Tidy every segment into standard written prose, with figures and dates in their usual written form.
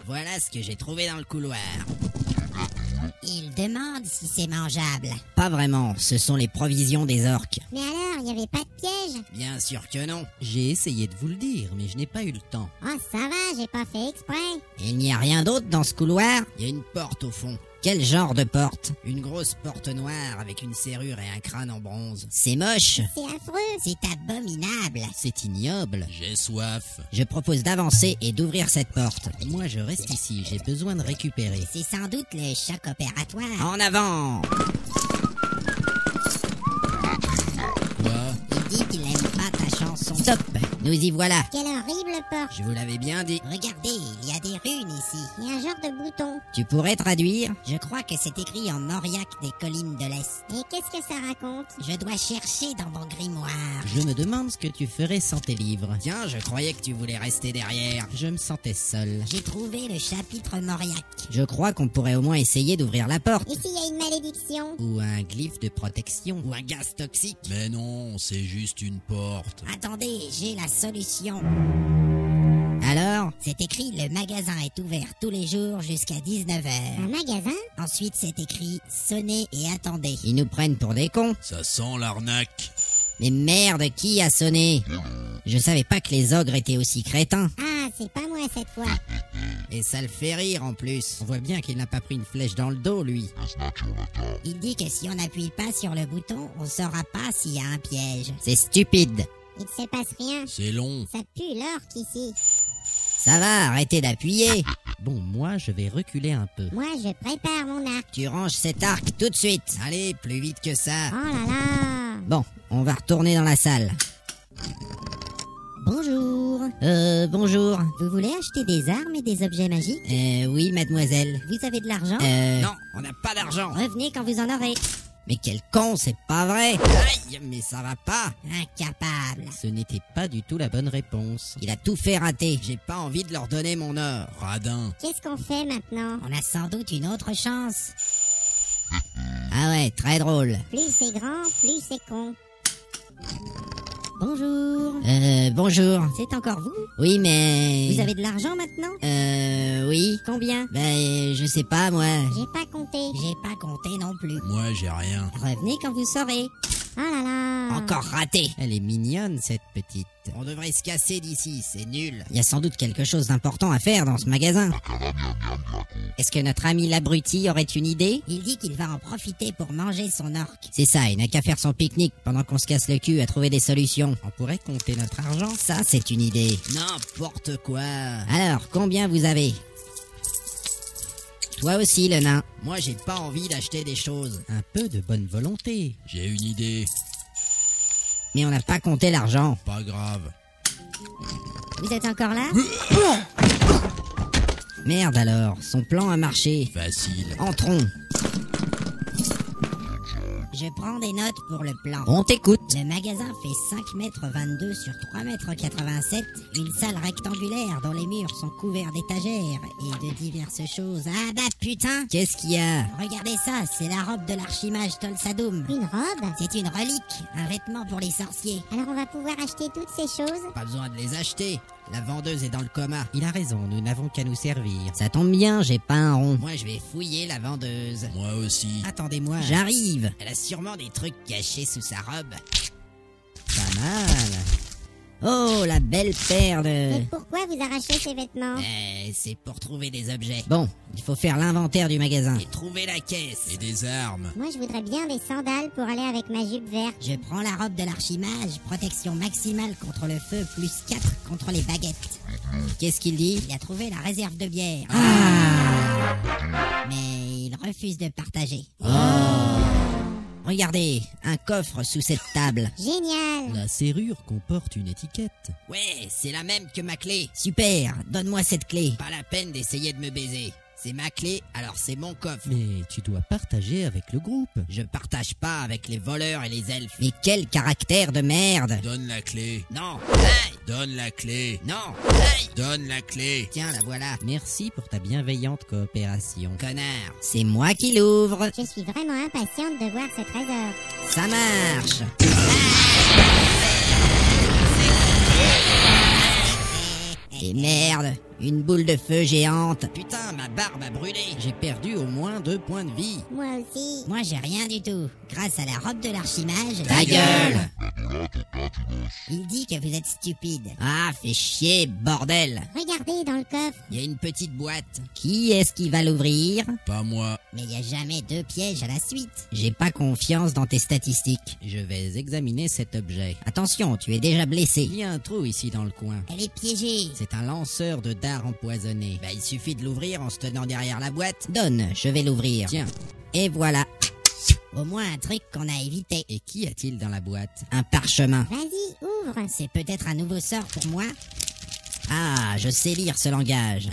Voilà ce que j'ai trouvé dans le couloir. Il demande si c'est mangeable. Pas vraiment, ce sont les provisions des orques. Mais alors, il n'y avait pas de piège? Bien sûr que non. J'ai essayé de vous le dire, mais je n'ai pas eu le temps. Oh, ça va, j'ai pas fait exprès. Il n'y a rien d'autre dans ce couloir? Il y a une porte au fond. Quel genre de porte? Une grosse porte noire avec une serrure et un crâne en bronze. C'est moche. C'est affreux. C'est abominable. C'est ignoble. J'ai soif. Je propose d'avancer et d'ouvrir cette porte. Moi, je reste ici, j'ai besoin de récupérer. C'est sans doute le choc opératoire. En avant! Quoi? Il dit qu'il aime pas ta chanson. Stop! Nous y voilà. Quelle horrible porte. Je vous l'avais bien dit. Regardez, il y a des runes ici. Il y a un genre de bouton. Tu pourrais traduire? Je crois que c'est écrit en Auriac des collines de l'Est. Et qu'est-ce que ça raconte? Je dois chercher dans mon grimoire. Je me demande ce que tu ferais sans tes livres. Tiens, je croyais que tu voulais rester derrière. Je me sentais seul. J'ai trouvé le chapitre Mauriac. Je crois qu'on pourrait au moins essayer d'ouvrir la porte. Et s'il y a une malédiction? Ou un glyphe de protection. Ou un gaz toxique. Mais non, c'est juste une porte. Attendez, j'ai la solution. Alors? C'est écrit, le magasin est ouvert tous les jours jusqu'à 19h. Un magasin? Ensuite, c'est écrit, sonnez et attendez. Ils nous prennent pour des cons. Ça sent l'arnaque. Mais merde, qui a sonné? Je savais pas que les ogres étaient aussi crétins. Ah, c'est pas moi cette fois. Et ça le fait rire en plus. On voit bien qu'il n'a pas pris une flèche dans le dos, lui. Il dit que si on n'appuie pas sur le bouton, on saura pas s'il y a un piège. C'est stupide. Il ne se passe rien. C'est long. Ça pue l'orque ici. Ça va, arrêtez d'appuyer. Bon, moi, je vais reculer un peu. Moi, je prépare mon arc. Tu ranges cet arc tout de suite. Allez, plus vite que ça. Oh là là. Bon, on va retourner dans la salle. Bonjour. Bonjour. Vous voulez acheter des armes et des objets magiques? Oui, mademoiselle. Vous avez de l'argent? Non, on n'a pas d'argent. Revenez quand vous en aurez. Mais quel con, c'est pas vrai. Aïe, mais ça va pas. Incapable. Ce n'était pas du tout la bonne réponse. Il a tout fait rater. J'ai pas envie de leur donner mon or. Radin. Qu'est-ce qu'on fait maintenant? On a sans doute une autre chance. Ah ouais, très drôle. Plus c'est grand, plus c'est con. Bonjour. Bonjour. C'est encore vous? Oui, mais... Vous avez de l'argent maintenant? Oui. Combien? Je sais pas, moi. J'ai pas compté. J'ai pas compté non plus. Moi, j'ai rien. Revenez quand vous saurez. Oh là là. Encore raté. Elle est mignonne, cette petite. On devrait se casser d'ici, c'est nul. Il y a sans doute quelque chose d'important à faire dans ce magasin. Est-ce que notre ami l'abruti aurait une idée? Il dit qu'il va en profiter pour manger son orque. C'est ça, il n'a qu'à faire son pique-nique pendant qu'on se casse le cul à trouver des solutions. On pourrait compter notre argent. Ça, c'est une idée. N'importe quoi. Alors, combien vous avez? Toi aussi, le nain. Moi, j'ai pas envie d'acheter des choses. Un peu de bonne volonté. J'ai une idée. Mais on n'a pas compté l'argent. Pas grave. Vous êtes encore là? Merde alors, son plan a marché. Facile. Entrons. Je prends des notes pour le plan. On t'écoute. Le magasin fait 5,22 m sur 3,87 m. Une salle rectangulaire dont les murs sont couverts d'étagères et de diverses choses. Ah bah putain! Qu'est-ce qu'il y a? Regardez ça, c'est la robe de l'archimage Tolsadoum. Une robe? C'est une relique, un vêtement pour les sorciers. Alors on va pouvoir acheter toutes ces choses? Pas besoin de les acheter. La vendeuse est dans le coma. Il a raison, nous n'avons qu'à nous servir. Ça tombe bien, j'ai pas un rond. Moi, je vais fouiller la vendeuse. Moi aussi. Attendez-moi. J'arrive. Elle a sûrement des trucs cachés sous sa robe. Pas mal. Oh, la belle paire de... Mais pourquoi vous arrachez ces vêtements? C'est pour trouver des objets. Bon, il faut faire l'inventaire du magasin. Et trouver la caisse. Et des armes. Moi je voudrais bien des sandales pour aller avec ma jupe verte. Je prends la robe de l'archimage, protection maximale contre le feu, plus 4 contre les baguettes. Qu'est-ce qu'il dit? Il a trouvé la réserve de bière. Mais il refuse de partager. Regardez, un coffre sous cette table. Génial! La serrure comporte une étiquette. Ouais, c'est la même que ma clé. Super, donne-moi cette clé. Pas la peine d'essayer de me baiser. C'est ma clé, alors c'est mon coffre. Mais tu dois partager avec le groupe. Je partage pas avec les voleurs et les elfes. Mais quel caractère de merde! Donne la clé. Non. Hey! Donne la clé. Non. Hey! Donne la clé. Tiens, la voilà. Merci pour ta bienveillante coopération. Connard. C'est moi qui l'ouvre. Je suis vraiment impatiente de voir ce trésor. Ça marche. Et merde, Une boule de feu géante. Putain, ma barbe a brûlé. J'ai perdu au moins 2 points de vie. Moi aussi. Moi, j'ai rien du tout. Grâce à la robe de l'archimage... Ta gueule! Il dit que vous êtes stupide. Ah, fais chier, bordel. Regardez dans le coffre. Il y a une petite boîte. Qui est-ce qui va l'ouvrir? Pas moi. Mais il n'y a jamais 2 pièges à la suite. J'ai pas confiance dans tes statistiques. Je vais examiner cet objet. Attention, tu es déjà blessé. Il y a un trou ici dans le coin. Elle est piégée. C'est un lanceur de dards empoisonné. Bah, il suffit de l'ouvrir en se tenant derrière la boîte. Donne, je vais l'ouvrir. Tiens, Et voilà, Au moins un truc qu'on a évité. et qu'y a-t-il dans la boîte? un parchemin. Vas-y, ouvre. C'est peut-être un nouveau sort pour moi. Ah, je sais lire ce langage.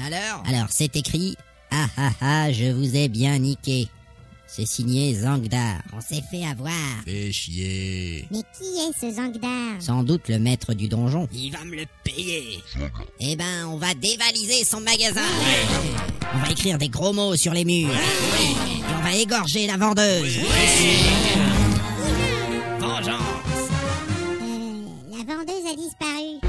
Alors, c'est écrit « Ah ah ah, je vous ai bien niqué ». C'est signé Zangdar. On s'est fait avoir. Fais chier. Mais qui est ce Zangdar? Sans doute le maître du donjon. Il va me le payer. Eh ben, on va dévaliser son magasin. On va écrire des gros mots sur les murs. Et on va égorger la vendeuse. Vengeance. La vendeuse a disparu.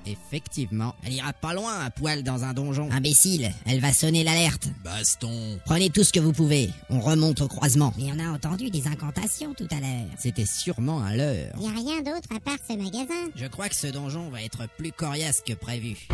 Effectivement. Elle ira pas loin à poil dans un donjon. Imbécile, elle va sonner l'alerte. Baston. Prenez tout ce que vous pouvez. On remonte au croisement. Mais on a entendu des incantations tout à l'heure. C'était sûrement un leurre. Il n'y a rien d'autre à part ce magasin. Je crois que ce donjon va être plus coriace que prévu.